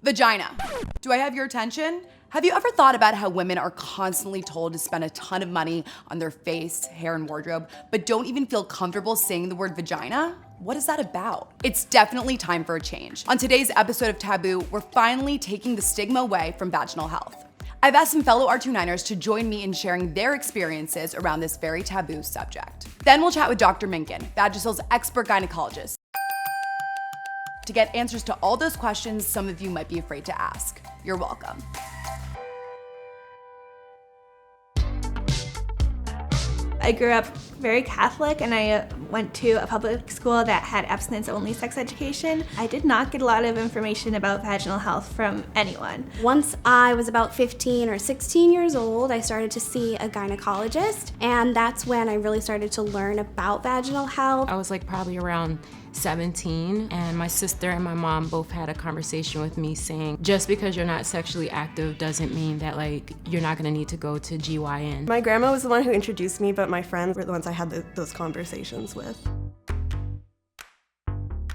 Vagina. Do I have your attention? Have you ever thought about how women are constantly told to spend a ton of money on their face, hair, and wardrobe, but don't even feel comfortable saying the word vagina? What is that about? It's definitely time for a change. On today's episode of Taboo, we're finally taking the stigma away from vaginal health. I've asked some fellow R29ers to join me in sharing their experiences around this very taboo subject. Then we'll chat with Dr. Minkin, Vagisil's expert gynecologist, to get answers to all those questions some of you might be afraid to ask. You're welcome. I grew up very Catholic and I went to a public school that had abstinence-only sex education. I did not get a lot of information about vaginal health from anyone. Once I was about 15 or 16 years old, I started to see a gynecologist, and that's when I really started to learn about vaginal health. I was probably around 17, and my sister and my mom both had a conversation with me saying, just because you're not sexually active doesn't mean that you're not gonna need to go to GYN. My grandma was the one who introduced me, but my friends were the ones I had those conversations with.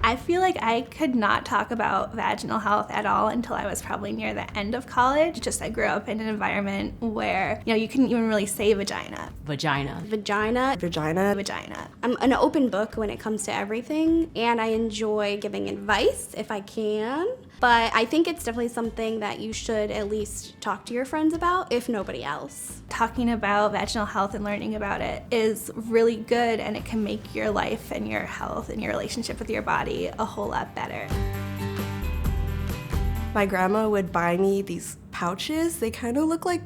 I feel like I could not talk about vaginal health at all until I was probably near the end of college. I grew up in an environment where, you couldn't even really say vagina. Vagina. Vagina. Vagina. Vagina. I'm an open book when it comes to everything, and I enjoy giving advice if I can. But I think it's definitely something that you should at least talk to your friends about, if nobody else. Talking about vaginal health and learning about it is really good, and it can make your life and your health and your relationship with your body a whole lot better. My grandma would buy me these pouches. They kind of look like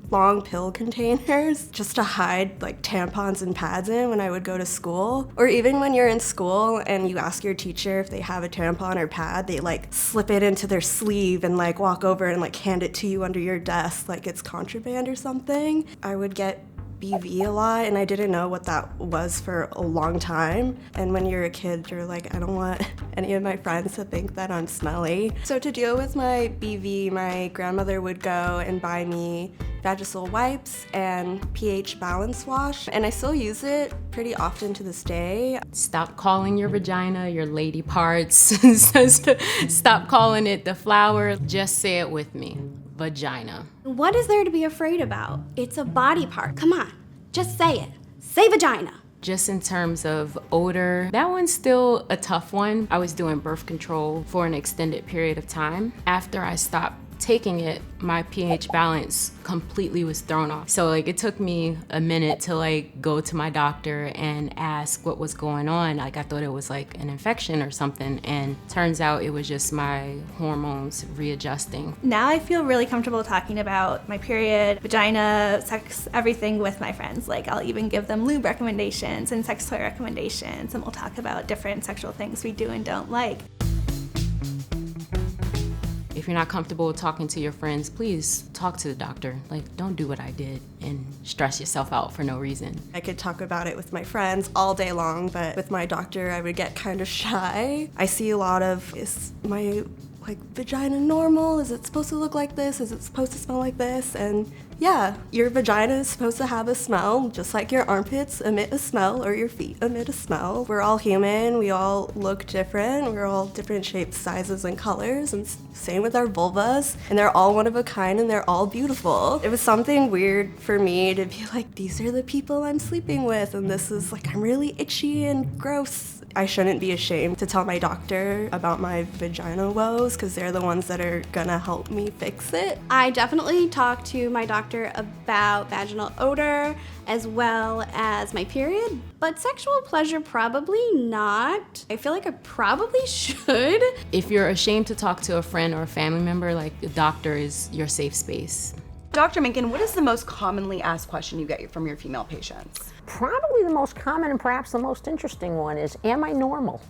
long pill containers just to hide tampons and pads in when I would go to school. Or even when you're in school and you ask your teacher if they have a tampon or pad, they slip it into their sleeve and walk over and hand it to you under your desk like it's contraband or something. I would get BV a lot, and I didn't know what that was for a long time. And when you're a kid, you're like, I don't want any of my friends to think that I'm smelly. So to deal with my BV, my grandmother would go and buy me Vagisil wipes and pH balance wash, and I still use it pretty often to this day. Stop calling your vagina your lady parts. Stop calling it the flower. Just say it with me. Vagina. What is there to be afraid about? It's a body part. Come on, just say it. Say vagina. Just in terms of odor, that one's still a tough one. I was doing birth control for an extended period of time. After I stopped taking it, my pH balance completely was thrown off. So it took me a minute to go to my doctor and ask what was going on. I thought it was an infection or something, and turns out it was just my hormones readjusting. Now I feel really comfortable talking about my period, vagina, sex, everything with my friends. I'll even give them lube recommendations and sex toy recommendations, and we'll talk about different sexual things we do and don't like. If you're not comfortable talking to your friends, please talk to the doctor. Don't do what I did and stress yourself out for no reason. I could talk about it with my friends all day long, but with my doctor, I would get kind of shy. I see a lot of, is my vagina normal? Is it supposed to look like this? Is it supposed to smell like this? And yeah, your vagina is supposed to have a smell, just like your armpits emit a smell or your feet emit a smell. We're all human, we all look different, we're all different shapes, sizes, and colors, and same with our vulvas, and they're all one of a kind and they're all beautiful. It was something weird for me to be these are the people I'm sleeping with, and this is I'm really itchy and gross. I shouldn't be ashamed to tell my doctor about my vagina woes, because they're the ones that are gonna help me fix it. I definitely talked to my doctor about vaginal odor as well as my period, but sexual pleasure probably not. I feel like I probably should. If you're ashamed to talk to a friend or a family member, the doctor is your safe space. Dr. Minkin, what is the most commonly asked question you get from your female patients? Probably the most common and perhaps the most interesting one is, am I normal?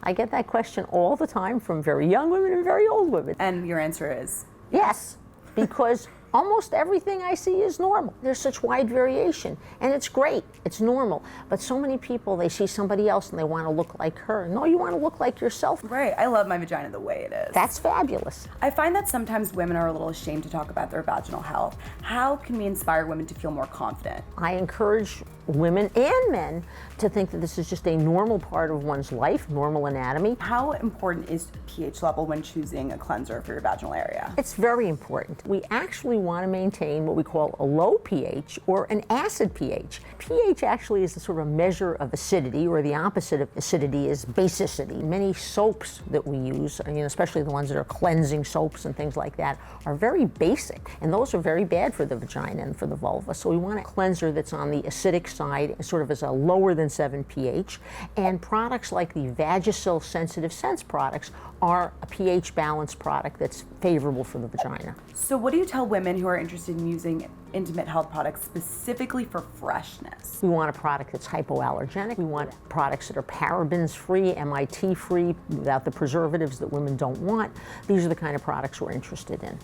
I get that question all the time from very young women and very old women. And your answer is? Yes, because almost everything I see is normal. There's such wide variation, and it's great, it's normal. But so many people, they see somebody else and they want to look like her. No, you want to look like yourself. Right, I love my vagina the way it is. That's fabulous. I find that sometimes women are a little ashamed to talk about their vaginal health. How can we inspire women to feel more confident? I encourage women and men to think that this is just a normal part of one's life, normal anatomy. How important is pH level when choosing a cleanser for your vaginal area? It's very important. We actually want to maintain what we call a low pH or an acid pH. pH actually is a sort of measure of acidity, or the opposite of acidity is basicity. Many soaps that we use, especially the ones that are cleansing soaps and things like that, are very basic, and those are very bad for the vagina and for the vulva. So we want a cleanser that's on the acidic side, sort of as a lower than 7 pH, and products like the Vagisil Sensitive Sense products are a pH balanced product that's favorable for the vagina. So what do you tell women who are interested in using intimate health products specifically for freshness? We want a product that's hypoallergenic. We want products that are parabens free, MIT free, without the preservatives that women don't want. These are the kind of products we're interested in.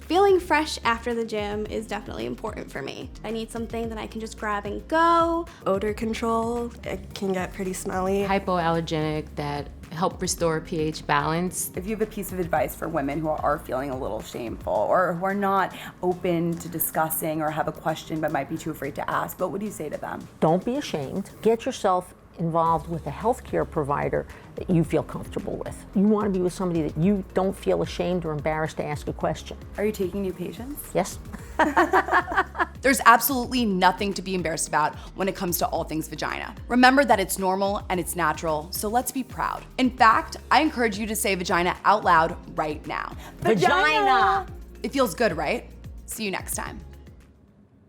Feeling fresh after the gym is definitely important for me. I need something that I can just grab and go. Odor control, it can get pretty smelly. Hypoallergenic that help restore pH balance. If you have a piece of advice for women who are feeling a little shameful or who are not open to discussing or have a question but might be too afraid to ask, what would you say to them? Don't be ashamed. Get yourself involved with a healthcare provider that you feel comfortable with. You want to be with somebody that you don't feel ashamed or embarrassed to ask a question. Are you taking new patients? Yes? There's absolutely nothing to be embarrassed about when it comes to all things vagina. Remember that it's normal and it's natural, so let's be proud. In fact, I encourage you to say vagina out loud right now. Vagina! It feels good, right? See you next time.